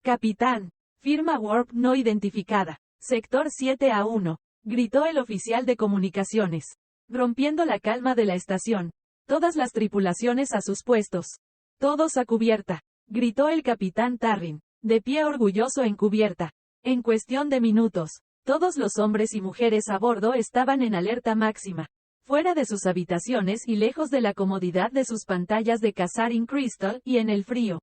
Capitán. Firma Warp no identificada. Sector 7A1. Gritó el oficial de comunicaciones. Rompiendo la calma de la estación. Todas las tripulaciones a sus puestos. Todos a cubierta. Gritó el capitán Tarrin, de pie orgulloso en cubierta. En cuestión de minutos, todos los hombres y mujeres a bordo estaban en alerta máxima. Fuera de sus habitaciones y lejos de la comodidad de sus pantallas de Kazarin Crystal y en el frío.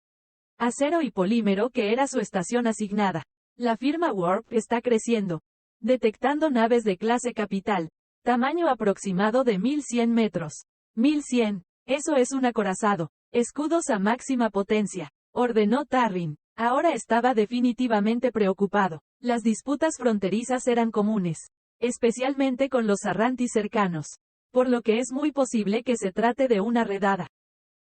Acero y polímero que era su estación asignada. La firma Warp está creciendo. Detectando naves de clase capital. Tamaño aproximado de 1100 metros. 1100. Eso es un acorazado. Escudos a máxima potencia. Ordenó Tarrin. Ahora estaba definitivamente preocupado. Las disputas fronterizas eran comunes. Especialmente con los Arrantis cercanos. Por lo que es muy posible que se trate de una redada.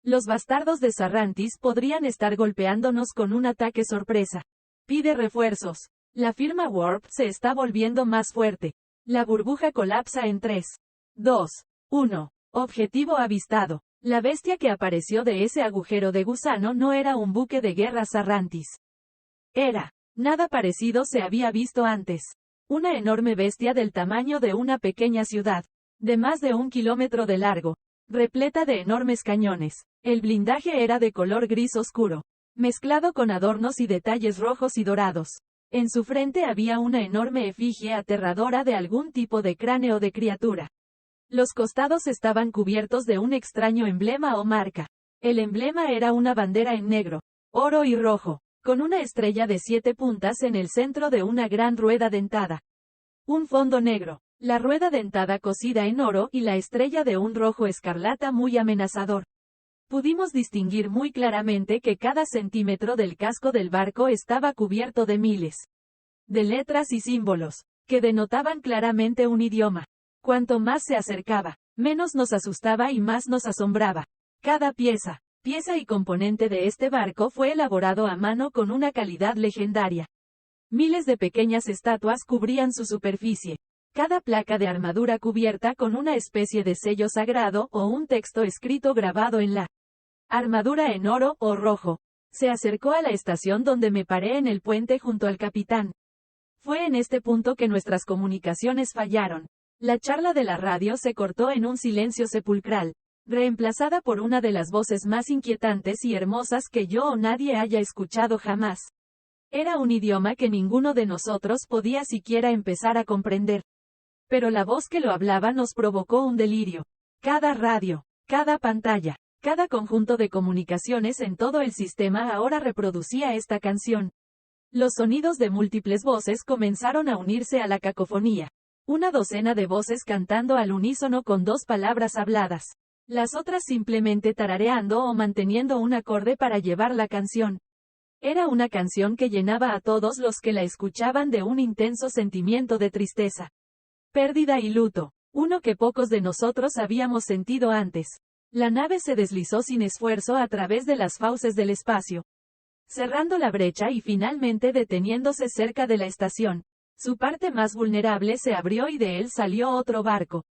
Los bastardos de Sarrantis podrían estar golpeándonos con un ataque sorpresa. Pide refuerzos. La firma Warp se está volviendo más fuerte. La burbuja colapsa en 3, 2, 1. Objetivo avistado. La bestia que apareció de ese agujero de gusano no era un buque de guerra Sarrantis. Nada parecido se había visto antes. Una enorme bestia del tamaño de una pequeña ciudad. De más de 1 kilómetro de largo. Repleta de enormes cañones. El blindaje era de color gris oscuro. Mezclado con adornos y detalles rojos y dorados. En su frente había una enorme efigie aterradora de algún tipo de cráneo de criatura. Los costados estaban cubiertos de un extraño emblema o marca. El emblema era una bandera en negro, oro y rojo, con una estrella de 7 puntas en el centro de una gran rueda dentada. Un fondo negro, la rueda dentada cosida en oro y la estrella de un rojo escarlata muy amenazador. Pudimos distinguir muy claramente que cada centímetro del casco del barco estaba cubierto de miles de letras y símbolos, que denotaban claramente un idioma. Cuanto más se acercaba, menos nos asustaba y más nos asombraba. Cada pieza y componente de este barco fue elaborado a mano con una calidad legendaria. Miles de pequeñas estatuas cubrían su superficie. Cada placa de armadura cubierta con una especie de sello sagrado o un texto escrito grabado en la armadura en oro o rojo. Se acercó a la estación donde me paré en el puente junto al capitán. Fue en este punto que nuestras comunicaciones fallaron. La charla de la radio se cortó en un silencio sepulcral, reemplazada por una de las voces más inquietantes y hermosas que yo o nadie haya escuchado jamás. Era un idioma que ninguno de nosotros podía siquiera empezar a comprender. Pero la voz que lo hablaba nos provocó un delirio. Cada radio, cada pantalla, cada conjunto de comunicaciones en todo el sistema ahora reproducía esta canción. Los sonidos de múltiples voces comenzaron a unirse a la cacofonía. Una docena de voces cantando al unísono con 2 palabras habladas. Las otras simplemente tarareando o manteniendo un acorde para llevar la canción. Era una canción que llenaba a todos los que la escuchaban de un intenso sentimiento de tristeza, pérdida y luto, uno que pocos de nosotros habíamos sentido antes. La nave se deslizó sin esfuerzo a través de las fauces del espacio, cerrando la brecha y finalmente deteniéndose cerca de la estación. Su parte más vulnerable se abrió y de él salió otro barco.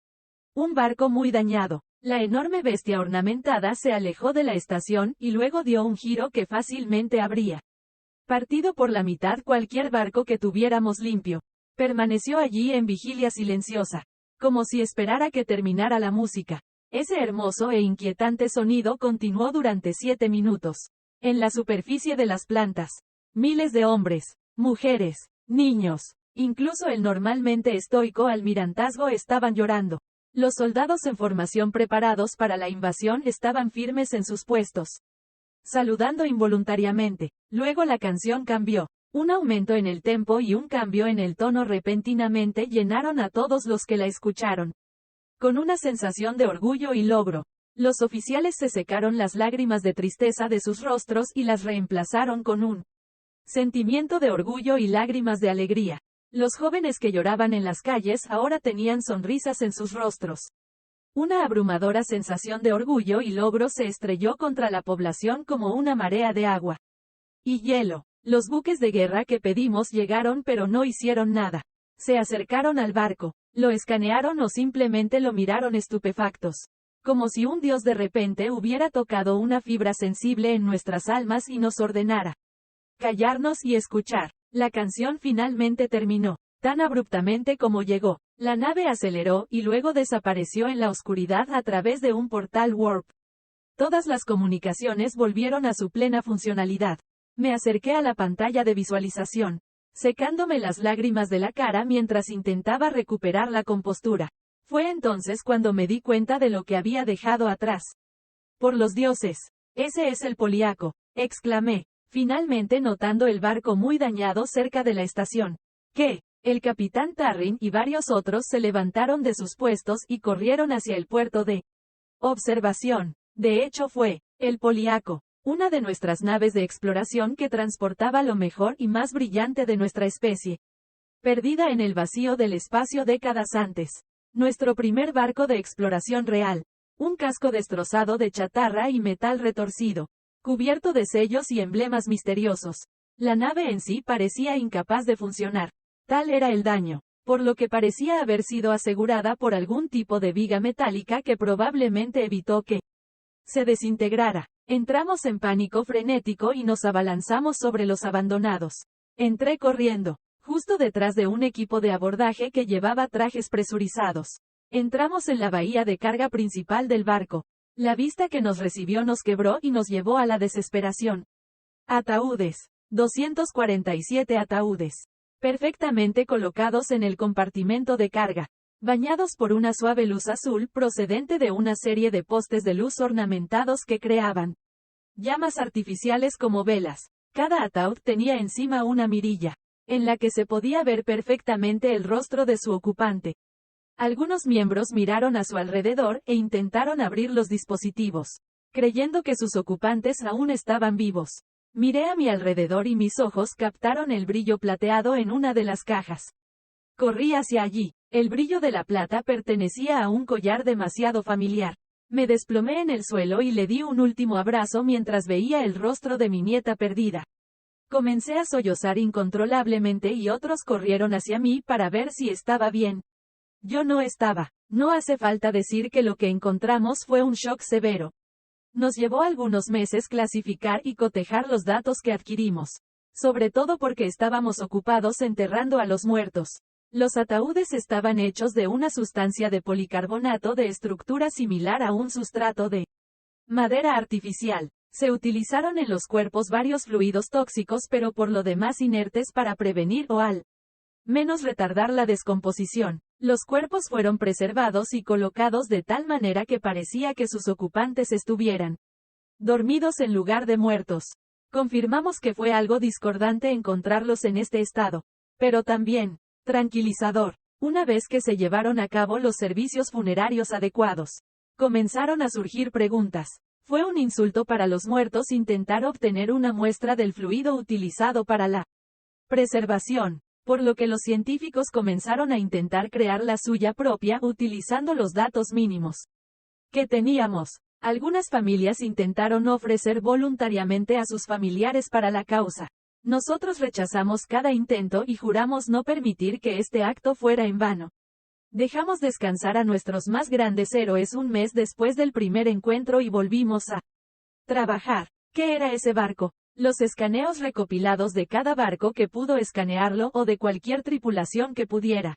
Un barco muy dañado. La enorme bestia ornamentada se alejó de la estación y luego dio un giro que fácilmente habría partido por la mitad cualquier barco que tuviéramos limpio. Permaneció allí en vigilia silenciosa, como si esperara que terminara la música. Ese hermoso e inquietante sonido continuó durante 7 minutos. En la superficie de las plantas, miles de hombres, mujeres, niños, incluso el normalmente estoico almirantazgo estaban llorando. Los soldados en formación preparados para la invasión estaban firmes en sus puestos, saludando involuntariamente. Luego la canción cambió. Un aumento en el tempo y un cambio en el tono repentinamente llenaron a todos los que la escucharon con una sensación de orgullo y logro. Los oficiales se secaron las lágrimas de tristeza de sus rostros y las reemplazaron con un sentimiento de orgullo y lágrimas de alegría. Los jóvenes que lloraban en las calles ahora tenían sonrisas en sus rostros. Una abrumadora sensación de orgullo y logro se estrelló contra la población como una marea de agua y hielo. Los buques de guerra que pedimos llegaron pero no hicieron nada. Se acercaron al barco, lo escanearon o simplemente lo miraron estupefactos. Como si un dios de repente hubiera tocado una fibra sensible en nuestras almas y nos ordenara callarnos y escuchar. La canción finalmente terminó, tan abruptamente como llegó. La nave aceleró y luego desapareció en la oscuridad a través de un portal warp. Todas las comunicaciones volvieron a su plena funcionalidad. Me acerqué a la pantalla de visualización, secándome las lágrimas de la cara mientras intentaba recuperar la compostura. Fue entonces cuando me di cuenta de lo que había dejado atrás. Por los dioses, ese es el Políaco, exclamé, finalmente notando el barco muy dañado cerca de la estación. ¿Qué? El capitán Tarrin y varios otros se levantaron de sus puestos y corrieron hacia el puerto de observación. De hecho fue el Políaco, una de nuestras naves de exploración que transportaba lo mejor y más brillante de nuestra especie. Perdida en el vacío del espacio décadas antes. Nuestro primer barco de exploración real. Un casco destrozado de chatarra y metal retorcido, cubierto de sellos y emblemas misteriosos. La nave en sí parecía incapaz de funcionar. Tal era el daño, por lo que parecía haber sido asegurada por algún tipo de viga metálica que probablemente evitó que se desintegrara. Entramos en pánico frenético y nos abalanzamos sobre los abandonados. Entré corriendo, justo detrás de un equipo de abordaje que llevaba trajes presurizados. Entramos en la bahía de carga principal del barco. La vista que nos recibió nos quebró y nos llevó a la desesperación. Ataúdes. 247 ataúdes. Perfectamente colocados en el compartimento de carga. Bañados por una suave luz azul procedente de una serie de postes de luz ornamentados que creaban llamas artificiales como velas. Cada ataúd tenía encima una mirilla, en la que se podía ver perfectamente el rostro de su ocupante. Algunos miembros miraron a su alrededor e intentaron abrir los dispositivos, creyendo que sus ocupantes aún estaban vivos. Miré a mi alrededor y mis ojos captaron el brillo plateado en una de las cajas. Corrí hacia allí. El brillo de la plata pertenecía a un collar demasiado familiar. Me desplomé en el suelo y le di un último abrazo mientras veía el rostro de mi nieta perdida. Comencé a sollozar incontrolablemente y otros corrieron hacia mí para ver si estaba bien. Yo no estaba. No hace falta decir que lo que encontramos fue un shock severo. Nos llevó algunos meses clasificar y cotejar los datos que adquirimos. Sobre todo porque estábamos ocupados enterrando a los muertos. Los ataúdes estaban hechos de una sustancia de policarbonato de estructura similar a un sustrato de madera artificial. Se utilizaron en los cuerpos varios fluidos tóxicos pero por lo demás inertes para prevenir o al menos retardar la descomposición. Los cuerpos fueron preservados y colocados de tal manera que parecía que sus ocupantes estuvieran dormidos en lugar de muertos. Confirmamos que fue algo discordante encontrarlos en este estado, pero también tranquilizador. Una vez que se llevaron a cabo los servicios funerarios adecuados, comenzaron a surgir preguntas. Fue un insulto para los muertos intentar obtener una muestra del fluido utilizado para la preservación, por lo que los científicos comenzaron a intentar crear la suya propia utilizando los datos mínimos que teníamos. Algunas familias intentaron ofrecer voluntariamente a sus familiares para la causa. Nosotros rechazamos cada intento y juramos no permitir que este acto fuera en vano. Dejamos descansar a nuestros más grandes héroes un mes después del primer encuentro y volvimos a trabajar. ¿Qué era ese barco? Los escaneos recopilados de cada barco que pudo escanearlo o de cualquier tripulación que pudiera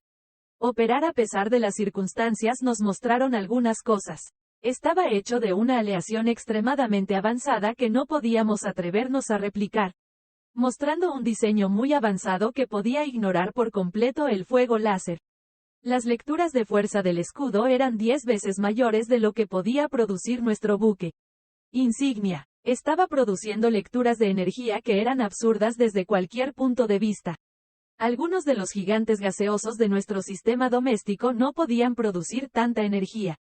operar a pesar de las circunstancias nos mostraron algunas cosas. Estaba hecho de una aleación extremadamente avanzada que no podíamos atrevernos a replicar, mostrando un diseño muy avanzado que podía ignorar por completo el fuego láser. Las lecturas de fuerza del escudo eran 10 veces mayores de lo que podía producir nuestro buque insignia. Estaba produciendo lecturas de energía que eran absurdas desde cualquier punto de vista. Algunos de los gigantes gaseosos de nuestro sistema doméstico no podían producir tanta energía.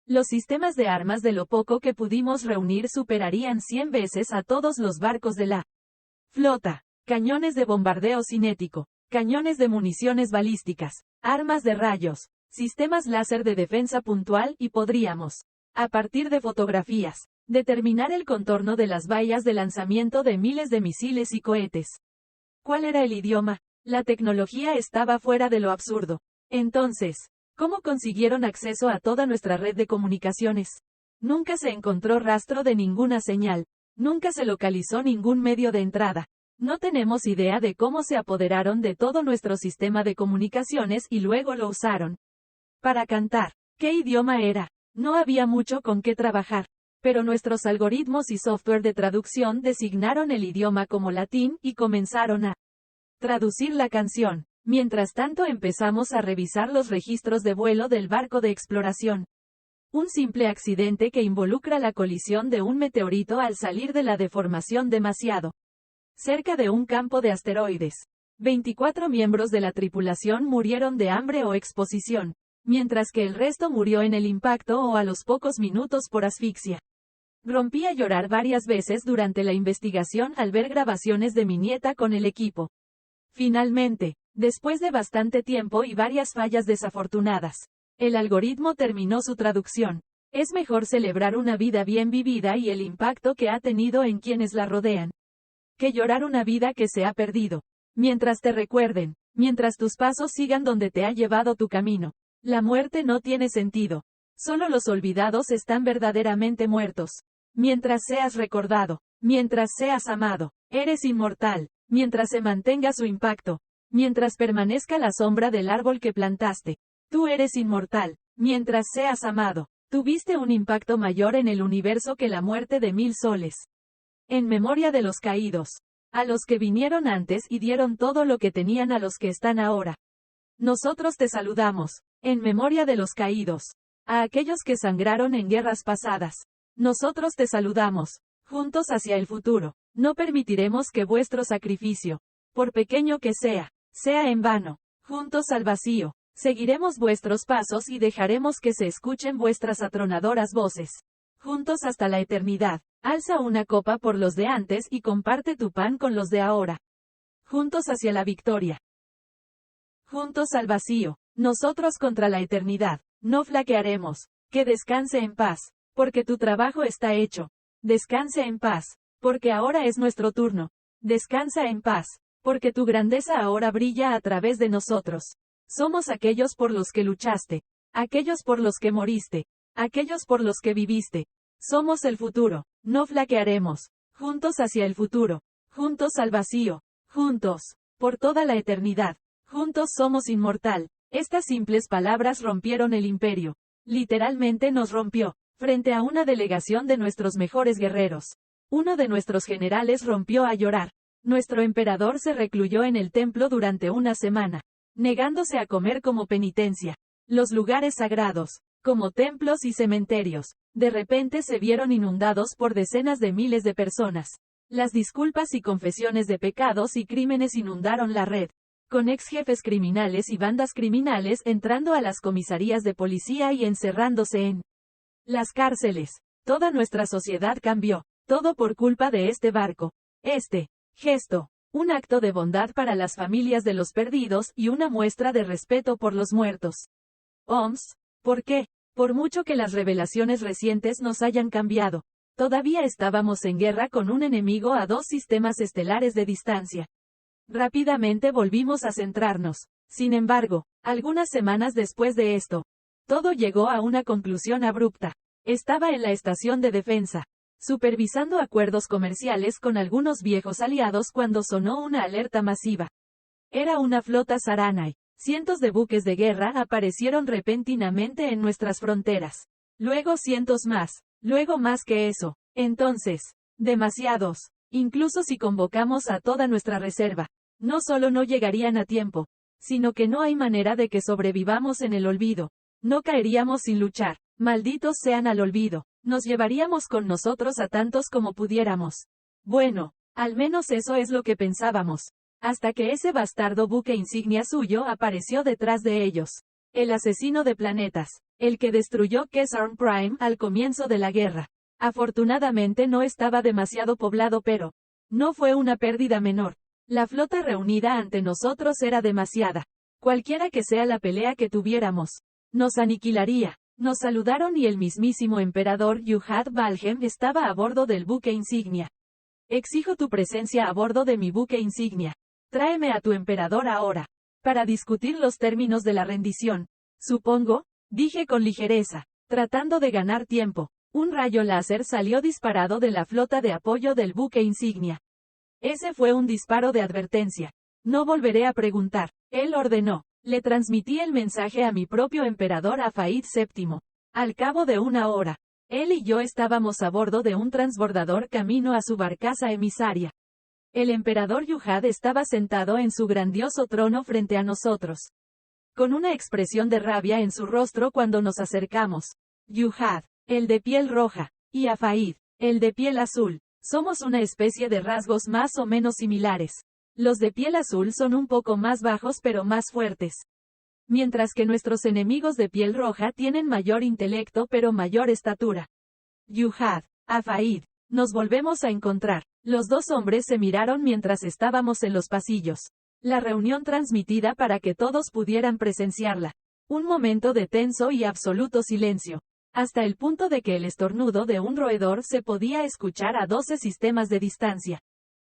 Los sistemas de armas de lo poco que pudimos reunir superarían 100 veces a todos los barcos de la flota. Cañones de bombardeo cinético, cañones de municiones balísticas, armas de rayos, sistemas láser de defensa puntual y podríamos, a partir de fotografías, determinar el contorno de las vallas de lanzamiento de miles de misiles y cohetes. ¿Cuál era el idioma? La tecnología estaba fuera de lo absurdo. Entonces, ¿cómo consiguieron acceso a toda nuestra red de comunicaciones? Nunca se encontró rastro de ninguna señal. Nunca se localizó ningún medio de entrada. No tenemos idea de cómo se apoderaron de todo nuestro sistema de comunicaciones y luego lo usaron para cantar. ¿Qué idioma era? No había mucho con qué trabajar, pero nuestros algoritmos y software de traducción designaron el idioma como latín y comenzaron a traducir la canción. Mientras tanto empezamos a revisar los registros de vuelo del barco de exploración. Un simple accidente que involucra la colisión de un meteorito al salir de la deformación demasiado cerca de un campo de asteroides. 24 miembros de la tripulación murieron de hambre o exposición, mientras que el resto murió en el impacto o a los pocos minutos por asfixia. Rompí a llorar varias veces durante la investigación al ver grabaciones de mi nieta con el equipo. Finalmente, después de bastante tiempo y varias fallas desafortunadas, el algoritmo terminó su traducción. Es mejor celebrar una vida bien vivida y el impacto que ha tenido en quienes la rodean, que llorar una vida que se ha perdido. Mientras te recuerden, mientras tus pasos sigan donde te ha llevado tu camino. La muerte no tiene sentido. Solo los olvidados están verdaderamente muertos. Mientras seas recordado, mientras seas amado, eres inmortal. Mientras se mantenga su impacto, mientras permanezca la sombra del árbol que plantaste, tú eres inmortal. Mientras seas amado, tuviste un impacto mayor en el universo que la muerte de 1000 soles. En memoria de los caídos, a los que vinieron antes y dieron todo lo que tenían a los que están ahora. Nosotros te saludamos, en memoria de los caídos, a aquellos que sangraron en guerras pasadas. Nosotros te saludamos, juntos hacia el futuro. No permitiremos que vuestro sacrificio, por pequeño que sea en vano. Juntos al vacío, seguiremos vuestros pasos y dejaremos que se escuchen vuestras atronadoras voces. Juntos hasta la eternidad. Alza una copa por los de antes y comparte tu pan con los de ahora. Juntos hacia la victoria. Juntos al vacío, nosotros contra la eternidad. No flaquearemos. Que descanse en paz, porque tu trabajo está hecho. Descanse en paz, porque ahora es nuestro turno. Descansa en paz, porque tu grandeza ahora brilla a través de nosotros. Somos aquellos por los que luchaste, aquellos por los que moriste, aquellos por los que viviste. Somos el futuro, no flaquearemos. Juntos hacia el futuro, juntos al vacío, juntos, por toda la eternidad. Juntos somos inmortal. Estas simples palabras rompieron el imperio. Literalmente nos rompió, frente a una delegación de nuestros mejores guerreros. Uno de nuestros generales rompió a llorar. Nuestro emperador se recluyó en el templo durante una semana, negándose a comer como penitencia. Los lugares sagrados, como templos y cementerios, de repente se vieron inundados por decenas de miles de personas. Las disculpas y confesiones de pecados y crímenes inundaron la red, con ex jefes criminales y bandas criminales entrando a las comisarías de policía y encerrándose en las cárceles. Toda nuestra sociedad cambió. Todo por culpa de este barco. Este gesto, un acto de bondad para las familias de los perdidos y una muestra de respeto por los muertos. OMS. ¿Por qué? Por mucho que las revelaciones recientes nos hayan cambiado, todavía estábamos en guerra con un enemigo a 2 sistemas estelares de distancia. Rápidamente volvimos a centrarnos. Sin embargo, algunas semanas después de esto, todo llegó a una conclusión abrupta. Estaba en la estación de defensa, supervisando acuerdos comerciales con algunos viejos aliados cuando sonó una alerta masiva. Era una flota Saranai. Cientos de buques de guerra aparecieron repentinamente en nuestras fronteras. Luego cientos más. Luego más que eso. Entonces, demasiados. Incluso si convocamos a toda nuestra reserva, no solo no llegarían a tiempo, sino que no hay manera de que sobrevivamos en el olvido. No caeríamos sin luchar. Malditos sean al olvido. Nos llevaríamos con nosotros a tantos como pudiéramos. Bueno, al menos eso es lo que pensábamos. Hasta que ese bastardo buque insignia suyo apareció detrás de ellos. El asesino de planetas. El que destruyó Kesarn Prime al comienzo de la guerra. Afortunadamente no estaba demasiado poblado, pero no fue una pérdida menor. La flota reunida ante nosotros era demasiada. Cualquiera que sea la pelea que tuviéramos, nos aniquilaría. Nos saludaron y el mismísimo emperador Yuhad Valhem estaba a bordo del buque insignia. Exijo tu presencia a bordo de mi buque insignia. Tráeme a tu emperador ahora, para discutir los términos de la rendición. Supongo, dije con ligereza, tratando de ganar tiempo. Un rayo láser salió disparado de la flota de apoyo del buque insignia. Ese fue un disparo de advertencia. No volveré a preguntar. Él ordenó. Le transmití el mensaje a mi propio emperador Afaid VII. Al cabo de una hora, él y yo estábamos a bordo de un transbordador camino a su barcaza emisaria. El emperador Yuhad estaba sentado en su grandioso trono frente a nosotros, con una expresión de rabia en su rostro cuando nos acercamos. Yuhad, el de piel roja, y Afaid, el de piel azul, somos una especie de rasgos más o menos similares. Los de piel azul son un poco más bajos pero más fuertes, mientras que nuestros enemigos de piel roja tienen mayor intelecto pero mayor estatura. Yuhad, Afaid, nos volvemos a encontrar. Los dos hombres se miraron mientras estábamos en los pasillos. La reunión transmitida para que todos pudieran presenciarla. Un momento de tenso y absoluto silencio, hasta el punto de que el estornudo de un roedor se podía escuchar a 12 sistemas de distancia.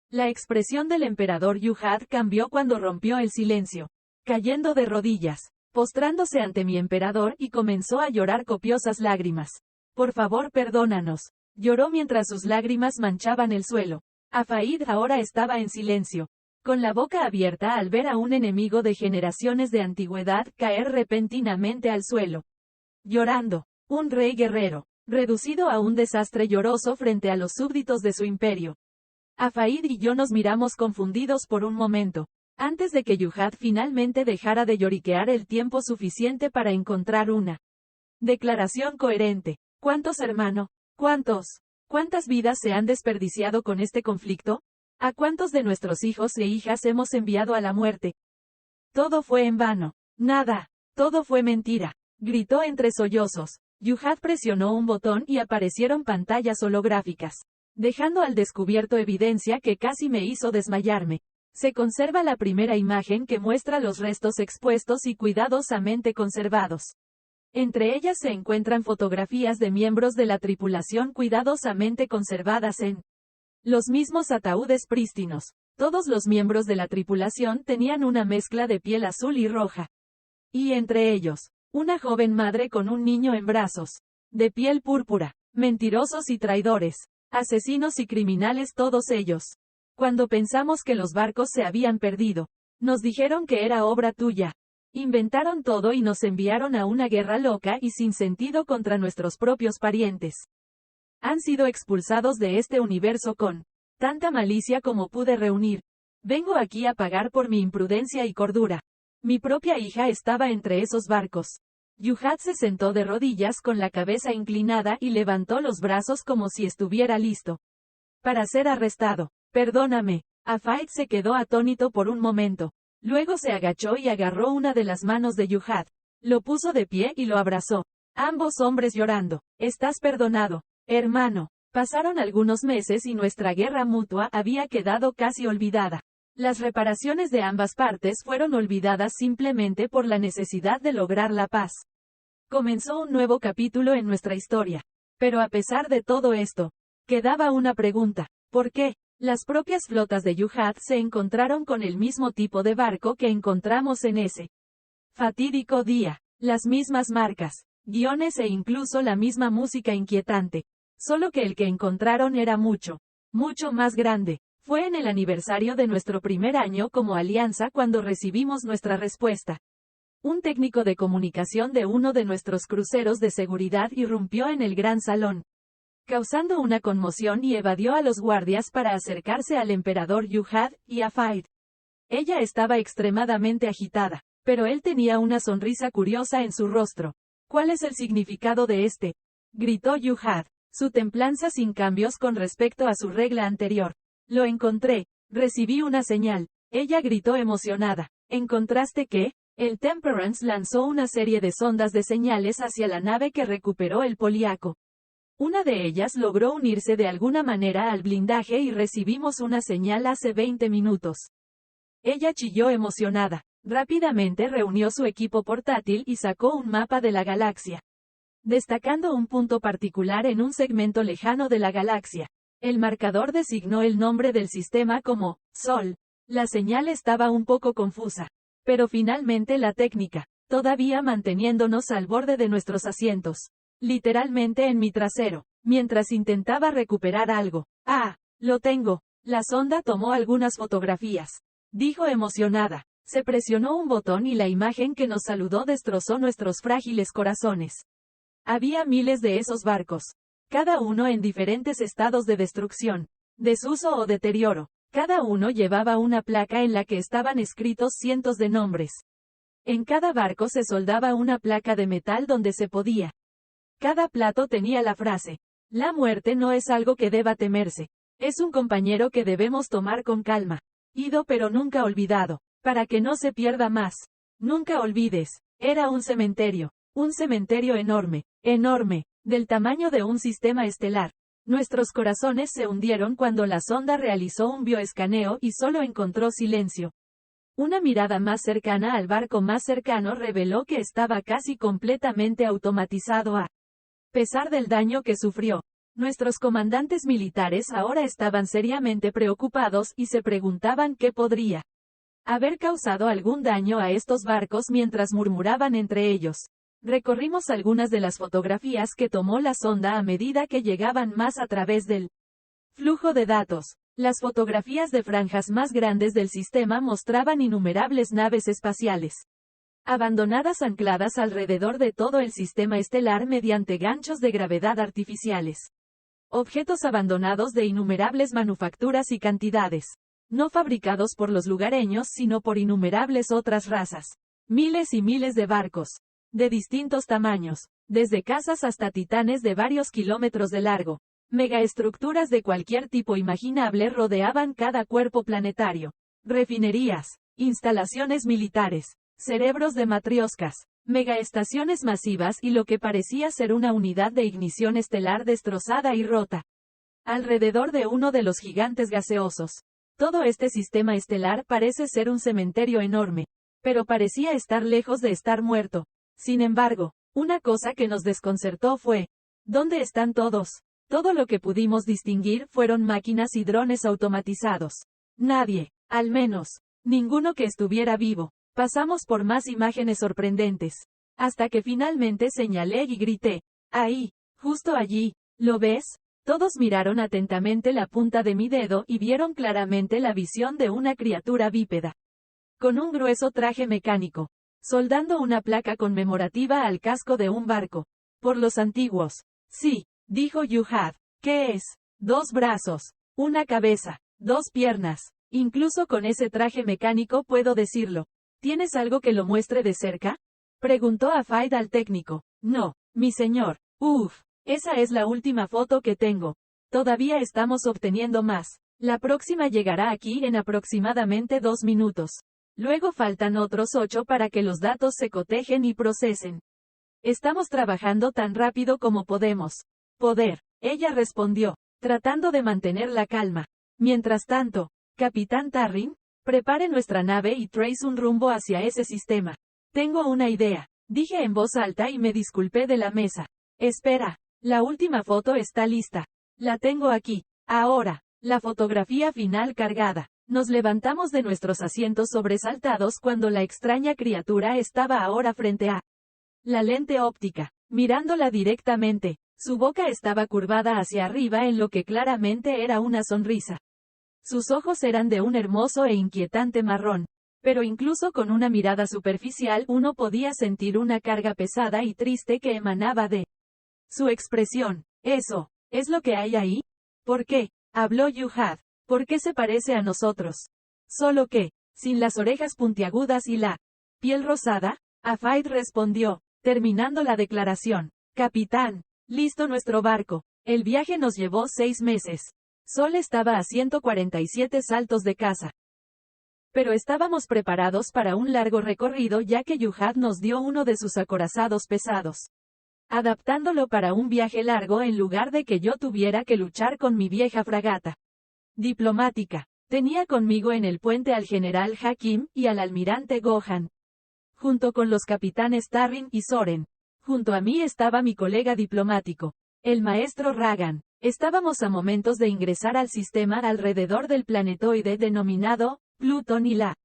La expresión del emperador Yuhad cambió cuando rompió el silencio, cayendo de rodillas, postrándose ante mi emperador y comenzó a llorar copiosas lágrimas. Por favor, perdónanos. Lloró mientras sus lágrimas manchaban el suelo. Afaid ahora estaba en silencio, con la boca abierta al ver a un enemigo de generaciones de antigüedad caer repentinamente al suelo. Llorando, un rey guerrero, reducido a un desastre lloroso frente a los súbditos de su imperio. Afaid y yo nos miramos confundidos por un momento, antes de que Yuhad finalmente dejara de lloriquear el tiempo suficiente para encontrar una declaración coherente. ¿Cuántos, hermano? ¿Cuántos? ¿Cuántas vidas se han desperdiciado con este conflicto? ¿A cuántos de nuestros hijos e hijas hemos enviado a la muerte? Todo fue en vano. Nada. Todo fue mentira. Gritó entre sollozos. Yuhad presionó un botón y aparecieron pantallas holográficas, dejando al descubierto evidencia que casi me hizo desmayarme. Se conserva la primera imagen que muestra los restos expuestos y cuidadosamente conservados. Entre ellas se encuentran fotografías de miembros de la tripulación cuidadosamente conservadas en los mismos ataúdes prístinos. Todos los miembros de la tripulación tenían una mezcla de piel azul y roja. Y entre ellos, una joven madre con un niño en brazos, de piel púrpura. Mentirosos y traidores, asesinos y criminales todos ellos. Cuando pensamos que los barcos se habían perdido, nos dijeron que era obra tuya. Inventaron todo y nos enviaron a una guerra loca y sin sentido contra nuestros propios parientes. Han sido expulsados de este universo con tanta malicia como pude reunir. Vengo aquí a pagar por mi imprudencia y cordura. Mi propia hija estaba entre esos barcos. Yuhad se sentó de rodillas con la cabeza inclinada y levantó los brazos como si estuviera listo para ser arrestado. Perdóname. Afaid se quedó atónito por un momento. Luego se agachó y agarró una de las manos de Yuhad. Lo puso de pie y lo abrazó. Ambos hombres llorando. Estás perdonado, hermano. Pasaron algunos meses y nuestra guerra mutua había quedado casi olvidada. Las reparaciones de ambas partes fueron olvidadas simplemente por la necesidad de lograr la paz. Comenzó un nuevo capítulo en nuestra historia. Pero a pesar de todo esto, quedaba una pregunta. ¿Por qué? Las propias flotas de Yuhad se encontraron con el mismo tipo de barco que encontramos en ese fatídico día. Las mismas marcas, guiones e incluso la misma música inquietante. Solo que el que encontraron era mucho más grande. Fue en el aniversario de nuestro primer año como alianza cuando recibimos nuestra respuesta. Un técnico de comunicación de uno de nuestros cruceros de seguridad irrumpió en el gran salón, causando una conmoción y evadió a los guardias para acercarse al emperador Yuhad y Afaid. Ella estaba extremadamente agitada, pero él tenía una sonrisa curiosa en su rostro. ¿Cuál es el significado de este?, gritó Yuhad, su templanza sin cambios con respecto a su regla anterior. Lo encontré. Recibí una señal. Ella gritó emocionada. ¿Encontraste qué? El Temperance lanzó una serie de sondas de señales hacia la nave que recuperó el Poliaco. Una de ellas logró unirse de alguna manera al blindaje y recibimos una señal hace 20 minutos. Ella chilló emocionada. Rápidamente reunió su equipo portátil y sacó un mapa de la galaxia, destacando un punto particular en un segmento lejano de la galaxia. El marcador designó el nombre del sistema como Sol. La señal estaba un poco confusa, pero finalmente la técnica, todavía manteniéndonos al borde de nuestros asientos, literalmente en mi trasero, mientras intentaba recuperar algo. Ah, lo tengo. La sonda tomó algunas fotografías. Dijo emocionada. Se presionó un botón y la imagen que nos saludó destrozó nuestros frágiles corazones. Había miles de esos barcos. Cada uno en diferentes estados de destrucción, desuso o deterioro. Cada uno llevaba una placa en la que estaban escritos cientos de nombres. En cada barco se soldaba una placa de metal donde se podía. Cada plato tenía la frase: la muerte no es algo que deba temerse. Es un compañero que debemos tomar con calma. Ido pero nunca olvidado. Para que no se pierda más. Nunca olvides. Era un cementerio enorme, enorme, del tamaño de un sistema estelar. Nuestros corazones se hundieron cuando la sonda realizó un bioescaneo y solo encontró silencio. Una mirada más cercana al barco más cercano reveló que estaba casi completamente automatizado a pesar del daño que sufrió. Nuestros comandantes militares ahora estaban seriamente preocupados y se preguntaban qué podría haber causado algún daño a estos barcos mientras murmuraban entre ellos. Recorrimos algunas de las fotografías que tomó la sonda a medida que llegaban más a través del flujo de datos. Las fotografías de franjas más grandes del sistema mostraban innumerables naves espaciales abandonadas ancladas alrededor de todo el sistema estelar mediante ganchos de gravedad artificiales. Objetos abandonados de innumerables manufacturas y cantidades. No fabricados por los lugareños sino por innumerables otras razas. Miles y miles de barcos. De distintos tamaños. Desde casas hasta titanes de varios kilómetros de largo. Megaestructuras de cualquier tipo imaginable rodeaban cada cuerpo planetario. Refinerías. Instalaciones militares. Cerebros de matrioscas. Megaestaciones masivas y lo que parecía ser una unidad de ignición estelar destrozada y rota. Alrededor de uno de los gigantes gaseosos. Todo este sistema estelar parece ser un cementerio enorme, pero parecía estar lejos de estar muerto. Sin embargo, una cosa que nos desconcertó fue: ¿dónde están todos? Todo lo que pudimos distinguir fueron máquinas y drones automatizados. Nadie, al menos, ninguno que estuviera vivo. Pasamos por más imágenes sorprendentes, hasta que finalmente señalé y grité: ahí, justo allí, ¿lo ves? Todos miraron atentamente la punta de mi dedo y vieron claramente la visión de una criatura bípeda. Con un grueso traje mecánico, soldando una placa conmemorativa al casco de un barco. Por los antiguos. Sí, dijo Yuhad. ¿Qué es? 2 brazos, una cabeza, 2 piernas. Incluso con ese traje mecánico puedo decirlo. ¿Tienes algo que lo muestre de cerca? Preguntó Afaid al técnico. No, mi señor. Esa es la última foto que tengo. Todavía estamos obteniendo más. La próxima llegará aquí en aproximadamente 2 minutos. Luego faltan otros 8 para que los datos se cotejen y procesen. Estamos trabajando tan rápido como podemos. Ella respondió, tratando de mantener la calma. Mientras tanto, Capitán Tarrin, prepare nuestra nave y trace un rumbo hacia ese sistema. Tengo una idea, dije en voz alta y me disculpé de la mesa. Espera. La última foto está lista. La tengo aquí. Ahora, la fotografía final cargada. Nos levantamos de nuestros asientos sobresaltados cuando la extraña criatura estaba ahora frente a la lente óptica, mirándola directamente. Su boca estaba curvada hacia arriba en lo que claramente era una sonrisa. Sus ojos eran de un hermoso e inquietante marrón. Pero incluso con una mirada superficial uno podía sentir una carga pesada y triste que emanaba de su expresión. ¿Eso es lo que hay ahí? ¿Por qué? Habló Yuhad. ¿Por qué se parece a nosotros? Solo que, sin las orejas puntiagudas y la piel rosada, Afaid respondió, terminando la declaración. Capitán, listo nuestro barco. El viaje nos llevó 6 meses. Sol estaba a 147 saltos de caza. Pero estábamos preparados para un largo recorrido ya que Yuhad nos dio uno de sus acorazados pesados, adaptándolo para un viaje largo en lugar de que yo tuviera que luchar con mi vieja fragata diplomática. Tenía conmigo en el puente al general Hakim y al almirante Gohan, junto con los capitanes Tarrin y Soren. Junto a mí estaba mi colega diplomático, el maestro Ragan. Estábamos a momentos de ingresar al sistema alrededor del planetoide denominado Plutón y la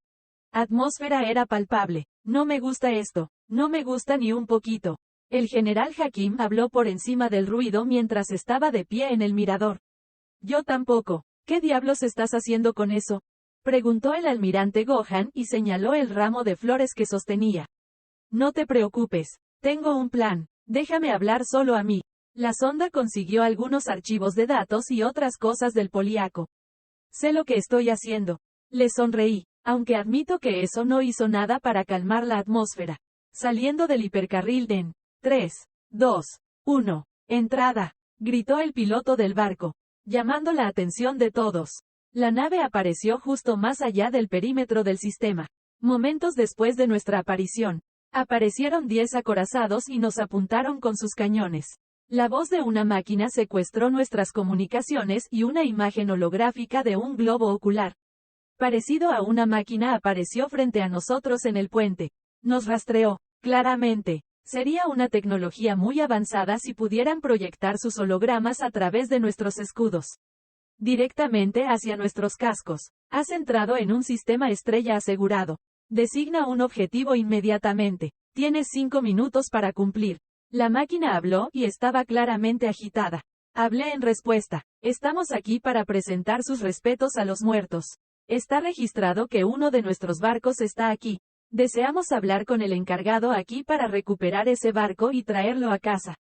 atmósfera era palpable. No me gusta esto, no me gusta ni un poquito. El general Hakim habló por encima del ruido mientras estaba de pie en el mirador. Yo tampoco. ¿Qué diablos estás haciendo con eso? Preguntó el almirante Gohan y señaló el ramo de flores que sostenía. No te preocupes, tengo un plan, déjame hablar solo a mí. La sonda consiguió algunos archivos de datos y otras cosas del Poliaco. Sé lo que estoy haciendo. Le sonreí, aunque admito que eso no hizo nada para calmar la atmósfera. Saliendo del hipercarril en 3, 2, 1, entrada, gritó el piloto del barco, llamando la atención de todos. La nave apareció justo más allá del perímetro del sistema. Momentos después de nuestra aparición, aparecieron 10 acorazados y nos apuntaron con sus cañones. La voz de una máquina secuestró nuestras comunicaciones y una imagen holográfica de un globo ocular, parecido a una máquina, apareció frente a nosotros en el puente. Nos rastreó, claramente. Sería una tecnología muy avanzada si pudieran proyectar sus hologramas a través de nuestros escudos, directamente hacia nuestros cascos. Has entrado en un sistema estrella asegurado. Designa un objetivo inmediatamente. Tienes 5 minutos para cumplir. La máquina habló y estaba claramente agitada. Hablé en respuesta. Estamos aquí para presentar sus respetos a los muertos. Está registrado que uno de nuestros barcos está aquí. Deseamos hablar con el encargado aquí para recuperar ese barco y traerlo a casa.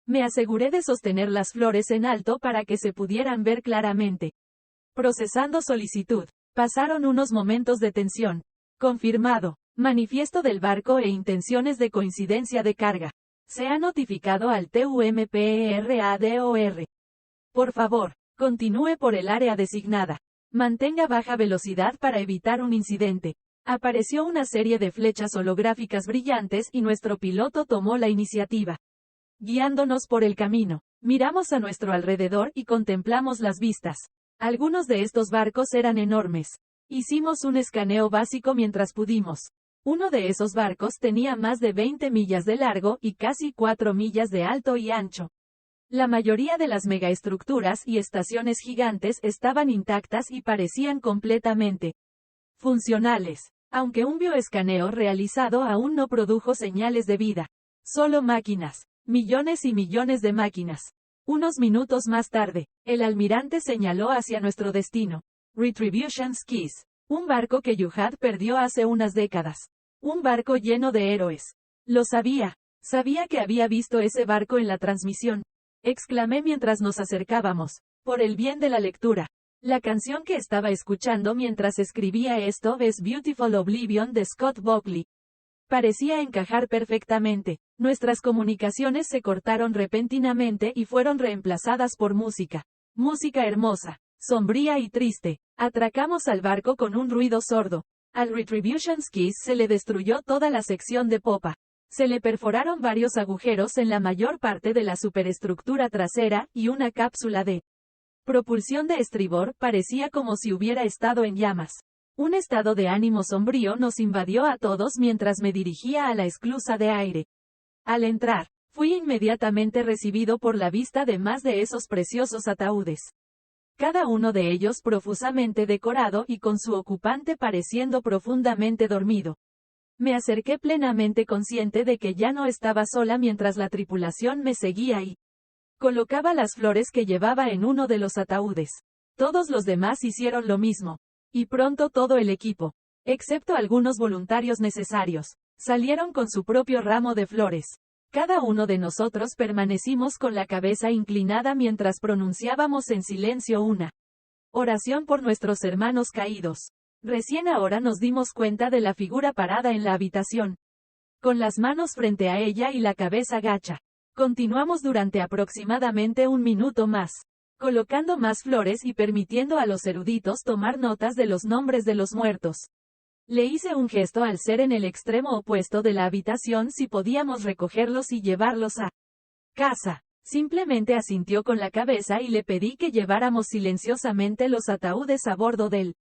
Me aseguré de sostener las flores en alto para que se pudieran ver claramente. Procesando solicitud. Pasaron unos momentos de tensión. Confirmado. Manifiesto del barco e intenciones de coincidencia de carga. Se ha notificado al TUMPERADOR. Por favor, continúe por el área designada. Mantenga baja velocidad para evitar un incidente. Apareció una serie de flechas holográficas brillantes y nuestro piloto tomó la iniciativa. Guiándonos por el camino, miramos a nuestro alrededor y contemplamos las vistas. Algunos de estos barcos eran enormes. Hicimos un escaneo básico mientras pudimos. Uno de esos barcos tenía más de 20 millas de largo y casi 4 millas de alto y ancho. La mayoría de las megaestructuras y estaciones gigantes estaban intactas y parecían completamente funcionales, aunque un bioescaneo realizado aún no produjo señales de vida. Solo máquinas, millones y millones de máquinas. Unos minutos más tarde, el almirante señaló hacia nuestro destino. Retribution Skis, un barco que Yuhad perdió hace unas décadas. Un barco lleno de héroes. Lo sabía. Sabía que había visto ese barco en la transmisión. Exclamé mientras nos acercábamos. Por el bien de la lectura. La canción que estaba escuchando mientras escribía esto es Beautiful Oblivion de Scott Buckley. Parecía encajar perfectamente. Nuestras comunicaciones se cortaron repentinamente y fueron reemplazadas por música. Música hermosa, sombría y triste. Atracamos al barco con un ruido sordo. Al Retribution Skis se le destruyó toda la sección de popa. Se le perforaron varios agujeros en la mayor parte de la superestructura trasera, y una cápsula de propulsión de estribor parecía como si hubiera estado en llamas. Un estado de ánimo sombrío nos invadió a todos mientras me dirigía a la esclusa de aire. Al entrar, fui inmediatamente recibido por la vista de más de esos preciosos ataúdes. Cada uno de ellos profusamente decorado y con su ocupante pareciendo profundamente dormido. Me acerqué plenamente consciente de que ya no estaba sola mientras la tripulación me seguía y colocaba las flores que llevaba en uno de los ataúdes. Todos los demás hicieron lo mismo. Y pronto todo el equipo, excepto algunos voluntarios necesarios, salieron con su propio ramo de flores. Cada uno de nosotros permanecimos con la cabeza inclinada mientras pronunciábamos en silencio una oración por nuestros hermanos caídos. Recién ahora nos dimos cuenta de la figura parada en la habitación, con las manos frente a ella y la cabeza gacha. Continuamos durante aproximadamente un minuto más, colocando más flores y permitiendo a los eruditos tomar notas de los nombres de los muertos. Le hice un gesto al ser en el extremo opuesto de la habitación si podíamos recogerlos y llevarlos a casa. Simplemente asintió con la cabeza y le pedí que lleváramos silenciosamente los ataúdes a bordo del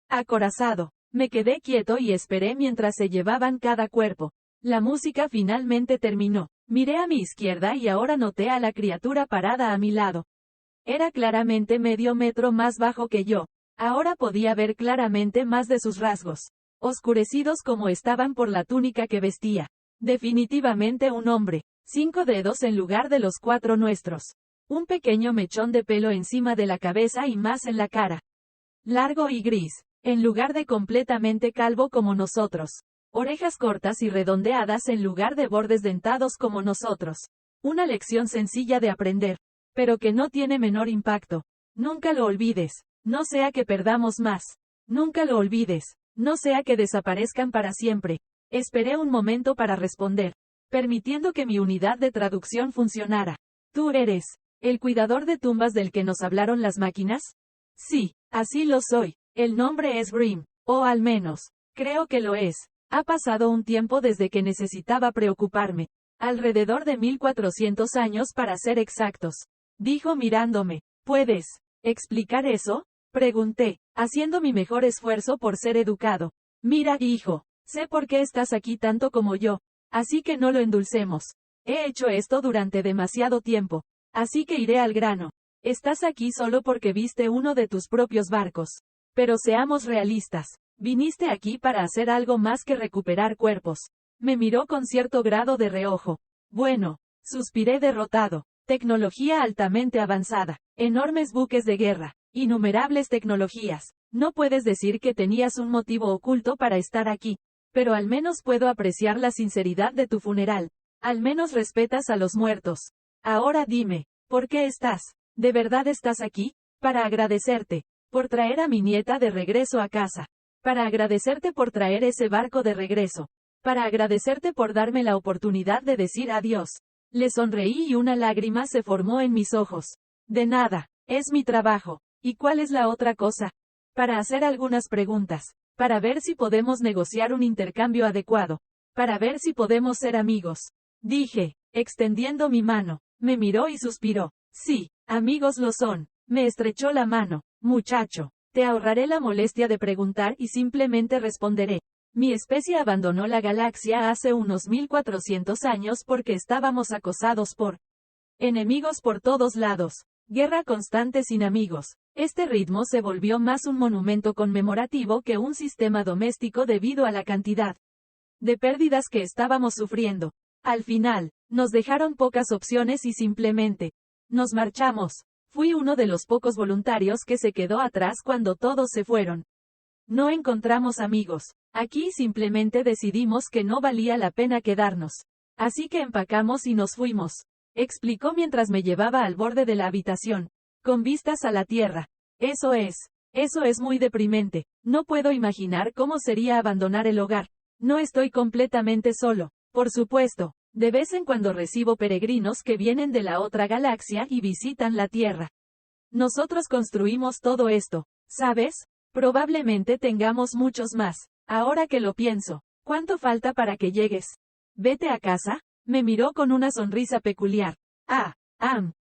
acorazado. Me quedé quieto y esperé mientras se llevaban cada cuerpo. La música finalmente terminó. Miré a mi izquierda y ahora noté a la criatura parada a mi lado. Era claramente medio metro más bajo que yo. Ahora podía ver claramente más de sus rasgos, oscurecidos como estaban por la túnica que vestía. Definitivamente un hombre. 5 dedos en lugar de los 4 nuestros. Un pequeño mechón de pelo encima de la cabeza y más en la cara. Largo y gris, en lugar de completamente calvo como nosotros. Orejas cortas y redondeadas en lugar de bordes dentados como nosotros. Una lección sencilla de aprender, pero que no tiene menor impacto. Nunca lo olvides, no sea que perdamos más. Nunca lo olvides, no sea que desaparezcan para siempre. Esperé un momento para responder, permitiendo que mi unidad de traducción funcionara. ¿Tú eres el cuidador de tumbas del que nos hablaron las máquinas? Sí, así lo soy. El nombre es Grim, o al menos, creo que lo es. Ha pasado un tiempo desde que necesitaba preocuparme. Alrededor de 1400 años para ser exactos. Dijo mirándome. ¿Puedes explicar eso? Pregunté, haciendo mi mejor esfuerzo por ser educado. Mira, hijo, sé por qué estás aquí tanto como yo. Así que no lo endulcemos. He hecho esto durante demasiado tiempo. Así que iré al grano. Estás aquí solo porque viste uno de tus propios barcos. Pero seamos realistas. Viniste aquí para hacer algo más que recuperar cuerpos. Me miró con cierto grado de reojo. Bueno, suspiré derrotado. Tecnología altamente avanzada. Enormes buques de guerra. Innumerables tecnologías. No puedes decir que tenías un motivo oculto para estar aquí. Pero al menos puedo apreciar la sinceridad de tu funeral. Al menos respetas a los muertos. Ahora dime, ¿por qué estás? ¿De verdad estás aquí? Para agradecerte. Por traer a mi nieta de regreso a casa. Para agradecerte por traer ese barco de regreso. Para agradecerte por darme la oportunidad de decir adiós. Le sonreí y una lágrima se formó en mis ojos. De nada, es mi trabajo. ¿Y cuál es la otra cosa? Para hacer algunas preguntas. Para ver si podemos negociar un intercambio adecuado. Para ver si podemos ser amigos. Dije, extendiendo mi mano. Me miró y suspiró. Sí, amigos lo son. Me estrechó la mano. Muchacho, te ahorraré la molestia de preguntar y simplemente responderé. Mi especie abandonó la galaxia hace unos 1400 años porque estábamos acosados por enemigos por todos lados. Guerra constante sin amigos. Este ritmo se volvió más un monumento conmemorativo que un sistema doméstico debido a la cantidad de pérdidas que estábamos sufriendo. Al final, nos dejaron pocas opciones y simplemente nos marchamos. Fui uno de los pocos voluntarios que se quedó atrás cuando todos se fueron. No encontramos amigos. Aquí simplemente decidimos que no valía la pena quedarnos. Así que empacamos y nos fuimos. Explicó mientras me llevaba al borde de la habitación, con vistas a la tierra. Eso es muy deprimente. No puedo imaginar cómo sería abandonar el hogar. No estoy completamente solo. Por supuesto, de vez en cuando recibo peregrinos que vienen de la otra galaxia y visitan la Tierra. Nosotros construimos todo esto, ¿sabes? Probablemente tengamos muchos más. Ahora que lo pienso, ¿cuánto falta para que llegues? ¿Vete a casa? Me miró con una sonrisa peculiar.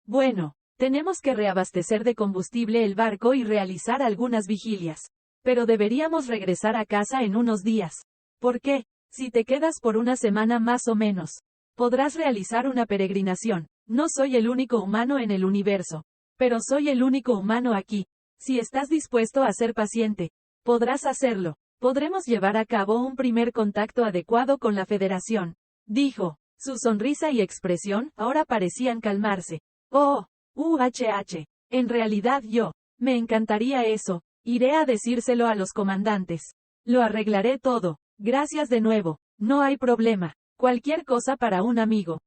Bueno, tenemos que reabastecer de combustible el barco y realizar algunas vigilias. Pero deberíamos regresar a casa en unos días. ¿Por qué? Si te quedas por una semana más o menos, podrás realizar una peregrinación. No soy el único humano en el universo. Pero soy el único humano aquí. Si estás dispuesto a ser paciente, podrás hacerlo. Podremos llevar a cabo un primer contacto adecuado con la Federación. Dijo. Su sonrisa y expresión ahora parecían calmarse. Oh, en realidad me encantaría eso. Iré a decírselo a los comandantes. Lo arreglaré todo. Gracias de nuevo. No hay problema. Cualquier cosa para un amigo.